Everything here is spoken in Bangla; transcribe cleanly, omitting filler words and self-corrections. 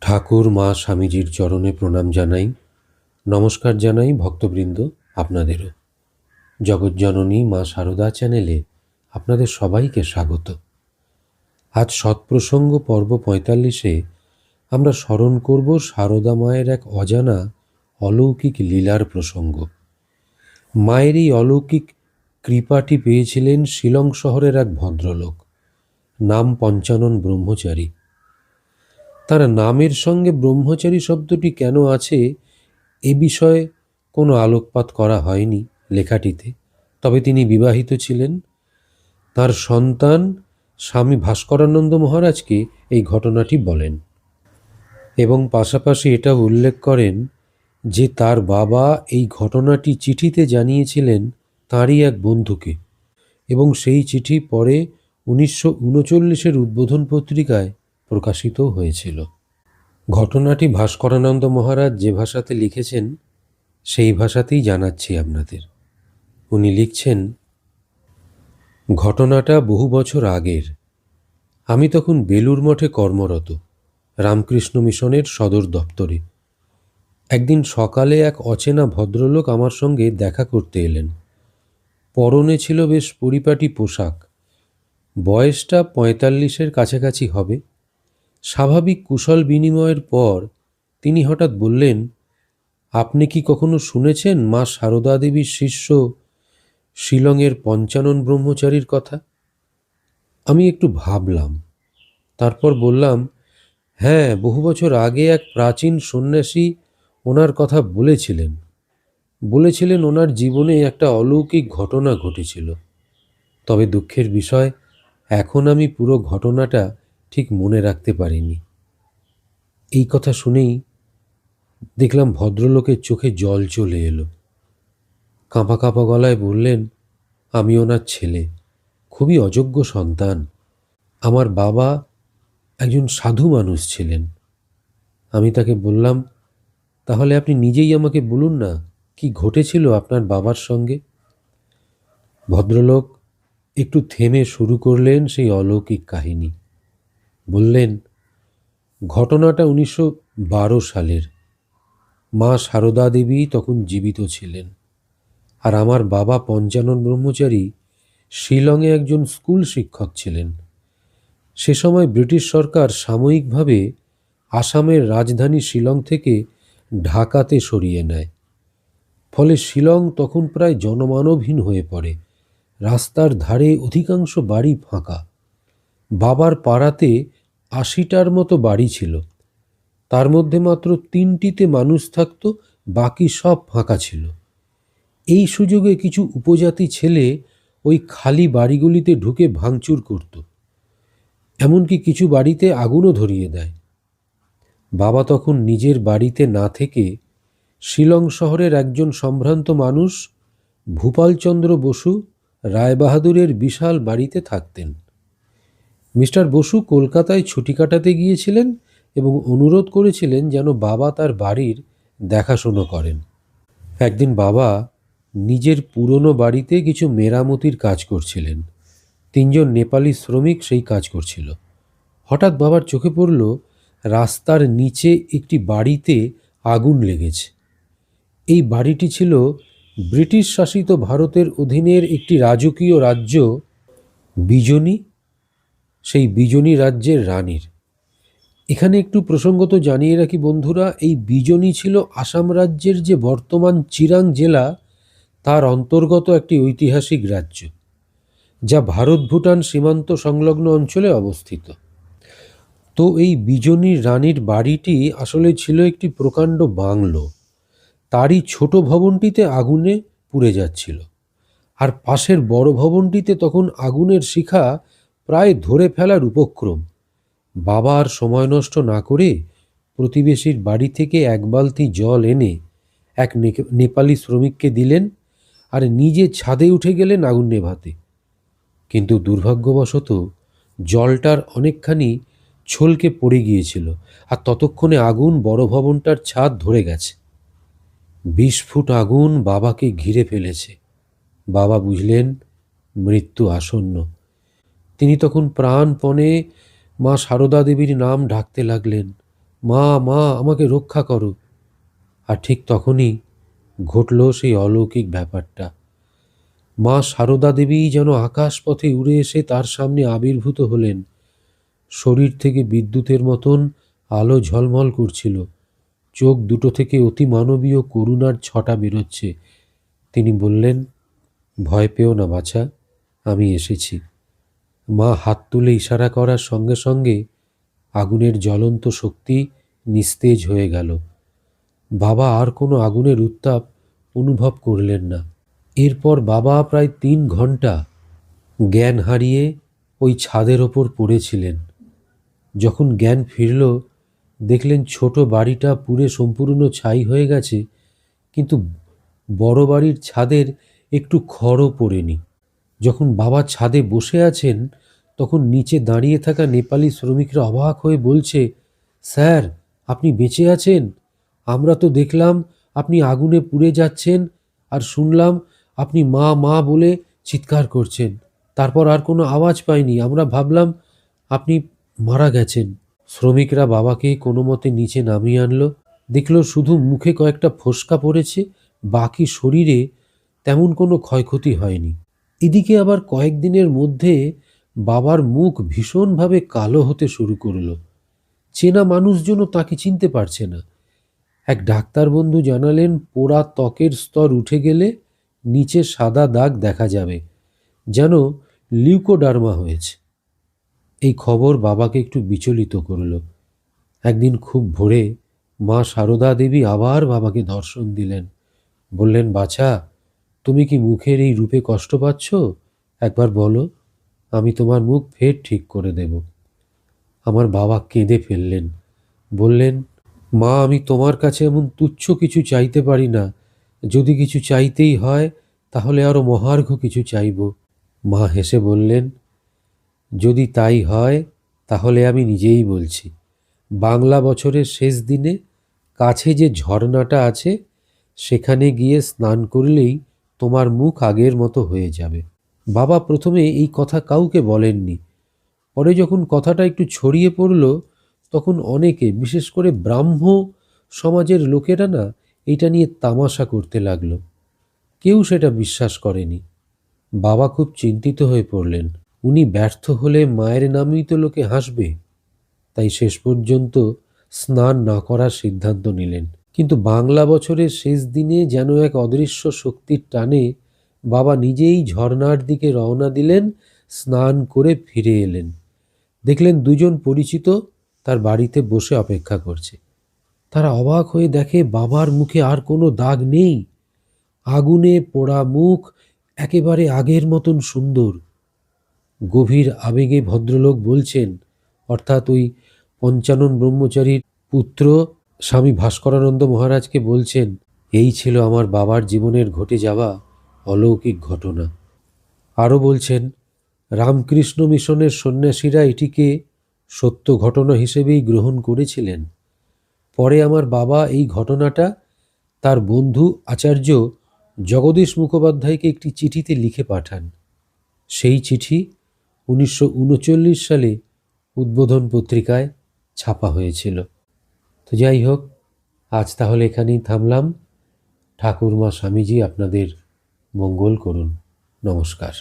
ঠাকুর মা স্বামীজির চরণে প্রণাম জানাই। নমস্কার জানাই ভক্তবৃন্দ আপনাদেরও। জগৎজননী মা সারদা চ্যানেলে আপনাদের সবাইকে স্বাগত। আজ সৎপ্রসঙ্গ পর্ব ৪৫-এ আমরা স্মরণ করব সারদা মায়ের এক অজানা অলৌকিক লীলার প্রসঙ্গ। মায়ের এই অলৌকিক কৃপাটি পেয়েছিলেন শিলং শহরের এক ভদ্রলোক, নাম পঞ্চানন ব্রহ্মচারী। তার নামের সঙ্গে ব্রহ্মচারী শব্দটি কেন আছে এ বিষয়ে কোনো আলোকপাত করা হয়নি লেখাটিতে। তবে তিনি বিবাহিত ছিলেন। তার সন্তান স্বামী ভাস্করানন্দ মহারাজকে এই ঘটনাটি বলেন এবং পাশাপাশি এটা উল্লেখ করেন যে তার বাবা এই ঘটনাটি চিঠিতে জানিয়েছিলেন তাঁরই এক বন্ধুকে, এবং সেই চিঠি পরে 1939-এর উদ্বোধন পত্রিকায় প্রকাশিত হয়েছিল। ঘটনাটি ভাস্করানন্দ মহারাজ যে ভাষাতে লিখেছেন সেই ভাষাতেই জানাচ্ছি আপনাদের। উনি লিখছেন, ঘটনাটা বহু বছর আগের। আমি তখন বেলুর মঠে কর্মরত, রামকৃষ্ণ মিশনের সদর দপ্তরে। একদিন সকালে এক অচেনা ভদ্রলোক আমার সঙ্গে দেখা করতে এলেন। পরনে ছিল বেশ পরিপাটি পোশাক। বয়সটা ৪৫-এর কাছাকাছি হবে। স্বাভাবিক কুশল বিনিময়ের পর তিনি হঠাৎ বললেন, আপনি কি কখনো শুনেছেন মা সারদা দেবীর শিষ্য শিলংয়ের পঞ্চানন ব্রহ্মচারীর কথা? আমি একটু ভাবলাম, তারপর বললাম, হ্যাঁ, বহু বছর আগে এক প্রাচীন সন্ন্যাসী ওনার কথা বলেছিলেন ওনার জীবনে একটা অলৌকিক ঘটনা ঘটেছিল। তবে দুঃখের বিষয়, এখন আমি পুরো ঘটনাটা ঠিক মনে রাখতে পারিনি। এই কথা শুনেই দেখলাম ভদ্রলোকের চোখে জল চলে এলো। কাঁপা কাঁপা গলায় বললেন, আমি ওনার ছেলে, খুবই অযোগ্য সন্তান। আমার বাবা একজন সাধু মানুষ ছিলেন। আমি তাকে বললাম, তাহলে আপনি নিজেই আমাকে বলুন না, কি ঘটেছিল আপনার বাবার সঙ্গে? ভদ্রলোক একটু থেমে শুরু করলেন সেই অলৌকিক কাহিনী। বললেন, ঘটনাটা 1912 সালের। মা সারদা দেবী তখন জীবিত ছিলেন, আর আমার বাবা পঞ্চানন ব্রহ্মচারী শিলংয়ে একজন স্কুল শিক্ষক ছিলেন। সে সময় ব্রিটিশ সরকার সাময়িকভাবে আসামের রাজধানী শিলং থেকে ঢাকাতে সরিয়ে নেয়। ফলে শিলং তখন প্রায় জনমানবহীন হয়ে পড়ে। রাস্তার ধারে অধিকাংশ বাড়ি ফাঁকা। বাবার পাড়াতে 80টার মতো বাড়ি ছিল, তার মধ্যে মাত্র 3টিতে মানুষ থাকত, বাকি সব ফাঁকা ছিল। এই সুযোগে কিছু উপজাতি ছেলে ওই খালি বাড়িগুলিতে ঢুকে ভাঙচুর করত, এমনকি কিছু বাড়িতে আগুনও ধরিয়ে দেয়। বাবা তখন নিজের বাড়িতে না থেকে শিলং শহরের একজন সম্ভ্রান্ত মানুষ ভূপালচন্দ্র বসু রায়বাহাদুরের বিশাল বাড়িতে থাকতেন। মিস্টার বসু কলকাতায় ছুটি কাটাতে গিয়েছিলেন এবং অনুরোধ করেছিলেন যেন বাবা তার বাড়ির দেখাশুনো করেন। একদিন বাবা নিজের পুরনো বাড়িতে কিছু মেরামতির কাজ করছিলেন। 3জন নেপালি শ্রমিক সেই কাজ করছিল। হঠাৎ বাবার চোখে পড়ল রাস্তার নিচে একটি বাড়িতে আগুন লেগেছে। এই বাড়িটি ছিল ব্রিটিশ শাসিত ভারতের অধীনের একটি রাজকীয় রাজ্য বিজনী, সেই বিজনী রাজ্যের রানীর। এখানে একটু প্রসঙ্গত জানিয়ে রাখি বন্ধুরা, এই বিজনী ছিল আসাম রাজ্যের যে বর্তমান চিরাং জেলা তার অন্তর্গত একটি ঐতিহাসিক রাজ্য, যা ভারত ভুটান সীমান্ত সংলগ্ন অঞ্চলে অবস্থিত। তো এই বিজনী রানীর বাড়িটি আসলে ছিল একটি প্রকাণ্ড বাংলো। তারই ছোট ভবনটিতে আগুনে পুড়ে যাচ্ছিল, আর পাশের বড় ভবনটিতে তখন আগুনের শিখা প্রায় ধরে ফেলার উপক্রম। বাবা আর সময় নষ্ট না করে প্রতিবেশীর বাড়ি থেকে এক বালতি জল এনে এক নেপালি শ্রমিককে দিলেন, আর নিজে ছাদে উঠে গেলেন আগুন নেভাতে। কিন্তু দুর্ভাগ্যবশত জলটার অনেকখানি ছলকে পড়ে গিয়েছিল, আর ততক্ষণে আগুন বড় ভবনটার ছাদ ধরে গেছে। 20 ফুট আগুন বাবাকে ঘিরে ফেলেছে। বাবা বুঝলেন মৃত্যু আসন্ন। তিনি তখন প্রাণপণে মা সারদা দেবীর নাম ডাকতে লাগলেন, মা মা আমাকে রক্ষা করো। আর ঠিক তখনই ঘটল সেই অলৌকিক ব্যাপারটা। মা সারদা দেবী যেন আকাশপথে উড়ে এসে তার সামনে আবির্ভূত হলেন। শরীর থেকে বিদ্যুতের মতন আলো ঝলমল করছিল। চোখ দুটো থেকে অতি মানবীয় করুণার ছটা বেরোচ্ছে। তিনি বললেন, ভয় পেও না বাছা, আমি এসেছি। মা হাত তুলে ইশারা করার সঙ্গে সঙ্গে আগুনের জ্বলন্ত শক্তি নিস্তেজ হয়ে গেল। বাবা আর কোনো আগুনের উত্তাপ অনুভব করলেন না। এরপর বাবা প্রায় 3 ঘন্টা জ্ঞান হারিয়ে ওই ছাদের ওপর পড়েছিলেন। যখন জ্ঞান ফিরল, দেখলেন ছোট বাড়িটা পুড়ে সম্পূর্ণ ছাই হয়ে গেছে, কিন্তু বড় বাড়ির ছাদের একটু খড়ও পড়েনি। যখন বাবা ছাদে বসে আছেন, তখন নিচে দাঁড়িয়ে থাকা নেপালি শ্রমিকরা অবাক হয়ে বলছে, স্যার, আপনি বেঁচে আছেন? আমরা তো দেখলাম আপনি আগুনে পুড়ে যাচ্ছেন, আর শুনলাম আপনি মা মা বলে চিৎকার করছেন। তারপর আর কোনো আওয়াজ পাইনি, আমরা ভাবলাম আপনি মারা গেছেন। শ্রমিকরা বাবাকে কোনো মতে নিচে নামিয়ে আনলো। দেখলো শুধু মুখে কয়েকটা ফোস্কা পড়েছে, বাকি শরীরে তেমন কোনো ক্ষয়ক্ষতি হয়নি। এদিকে আবার কয়েকদিনের মধ্যে বাবার মুখ ভীষণভাবে কালো হতে শুরু করলো। চেনা মানুষজনও তাকে চিনতে পারছে না। এক ডাক্তার বন্ধু জানালেন, পোড়া ত্বকের স্তর উঠে গেলে নিচে সাদা দাগ দেখা যাবে, যেন লিউকোডার্মা হয়েছে। এই খবর বাবাকে একটু বিচলিত করল। একদিন খুব ভোরে মা সারদা দেবী আবার বাবাকে দর্শন দিলেন। বললেন, বাছা, তুমি কি মুখের এই রূপে কষ্ট পাচ্ছ? একবার বলো, আমি তোমার মুখ ফের ঠিক করে দেব। আমার বাবা কেঁদে ফেললেন। বললেন, মা, আমি তোমার কাছে এমন তুচ্ছ কিছু চাইতে পারি না। যদি কিছু চাইতেই হয় তাহলে আরো মহার্ঘ কিছু চাইব। মা হেসে বললেন, যদি তাই হয় তাহলে আমি নিজেই বলছি। বাংলা বছরের শেষ দিনে কাছে যে ঝর্ণাটা আছে সেখানে গিয়ে স্নান করলেই তোমার মুখ আগের মতো হয়ে যাবে। বাবা প্রথমে এই কথা কাউকে বলেননি। পরে যখন কথাটা একটু ছড়িয়ে পড়ল, তখন অনেকে, বিশেষ করে ব্রাহ্ম সমাজের লোকেরা না, এটা নিয়ে তামাশা করতে লাগলো। কেউ সেটা বিশ্বাস করেনি। বাবা খুব চিন্তিত হয়ে পড়লেন। উনি ব্যর্থ হলে মায়ের নামেই তো লোকে হাসবে। তাই শেষ পর্যন্ত স্নান না করার সিদ্ধান্ত নিলেন। কিন্তু বাংলা বছরের শেষ দিনে যেন এক অদৃশ্য শক্তির টানে বাবা নিজেই ঝর্ণার দিকে রওনা দিলেন। স্নান করে ফিরে এলেন। দেখলেন দুজন পরিচিত তার বাড়িতে বসে অপেক্ষা করছে। তারা অবাক হয়ে দেখে বাবার মুখে আর কোনো দাগ নেই। আগুনে পোড়া মুখ একেবারে আগের মতন সুন্দর। গভীর আবেগে ভদ্রলোক বলছেন, অর্থাৎ ওই পঞ্চানন ব্রহ্মচারীর পুত্র স্বামী ভাস্করানন্দ মহারাজকে বলছেন, এই ছিল আমার বাবার জীবনের ঘটে যাওয়া অলৌকিক ঘটনা। আরও বলছেন, রামকৃষ্ণ মিশনের সন্ন্যাসীরা এটিকে সত্য ঘটনা হিসেবেই গ্রহণ করেছিলেন। পরে আমার বাবা এই ঘটনাটা তার বন্ধু আচার্য জগদীশ মুখোপাধ্যায়কে একটি চিঠিতে লিখে পাঠান। সেই চিঠি 1939 সালে উদ্বোধন পত্রিকায় ছাপা হয়েছিল। তো যাই হোক, আজ তাহলে এখানেই থামলাম। ঠাকুরমা স্বামীজি আপনাদের মঙ্গল করুন। নমস্কার।